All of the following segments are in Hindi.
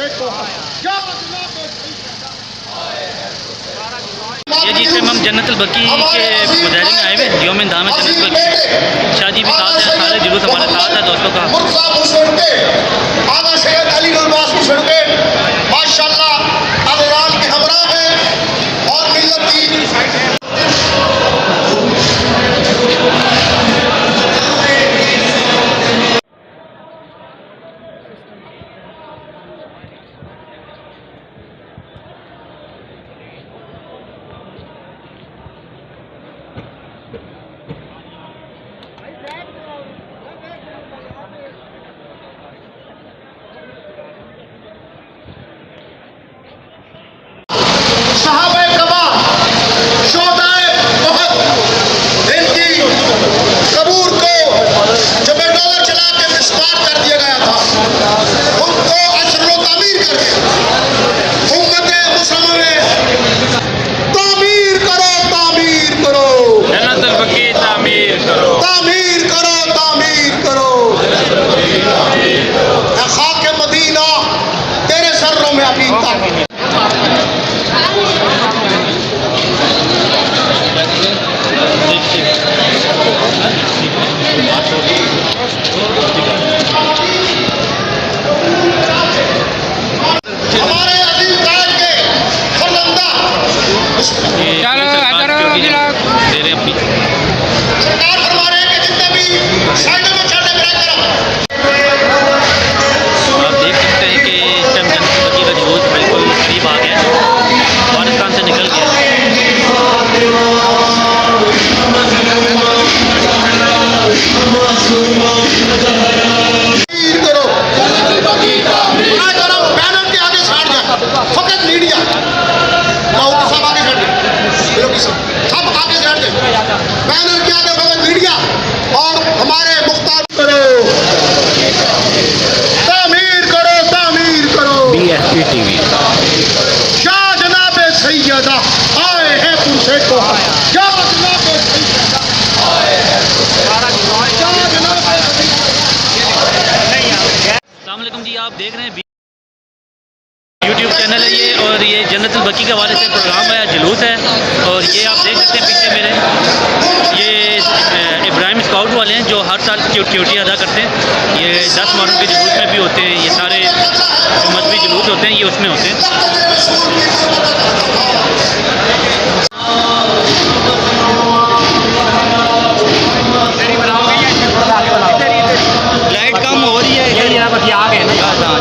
ये जिस टाइम हम जन्नतुल बकी के मुजाहिदे में आए हुए यौम दाम जन्नतुल बकी शादी भी साथ है, सारे जुलूस हमारे साथ है दोस्तों का। माशाअल्लाह अदरान के हमरा हैं और मिल्लत की जी, आप देख रहे हैं यूट्यूब चैनल है ये, और ये जन्नतुल बकी के हवाले से प्रोग्राम है, जुलूस है। और ये आप देख सकते हैं पीछे मेरे, ये इब्राहिम स्काउट वाले हैं जो हर साल ड्यूटी अदा करते हैं। ये 10 मुहर्रम के जुलूस में भी होते हैं, ये सारे जो मजहबी जुलूस होते हैं ये उसमें होते हैं। लाइट कम हो रही है, बस ये आ गए ना,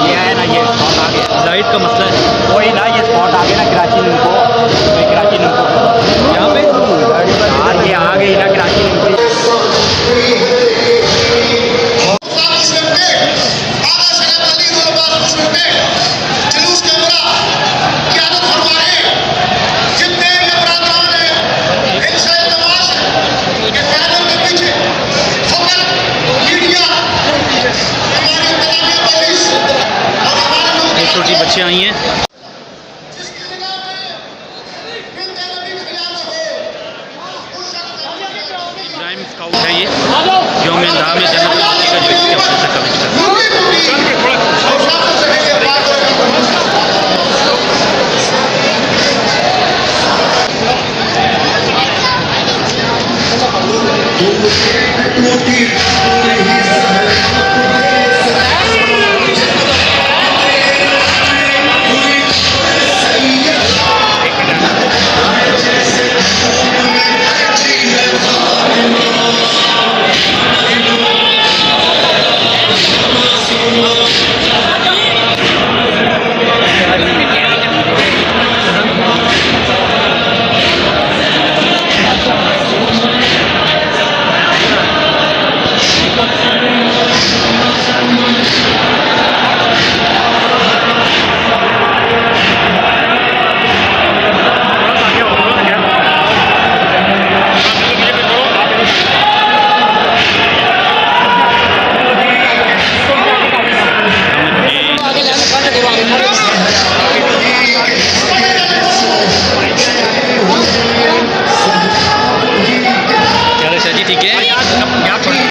ये है ना, ये स्पॉट आ गया, लाइट का मसला है वही ना, ये स्पॉट आ गया ना कराची को, कराची को यहाँ पे हाँ ये आ गई ना कराची को। छोटी बच्चियाँ आई हैं। इब्राहिम स्काउट है ये, यौम दाम जन्नतुल बकी का जुलूस के हवाले से कवरेज कर मोटी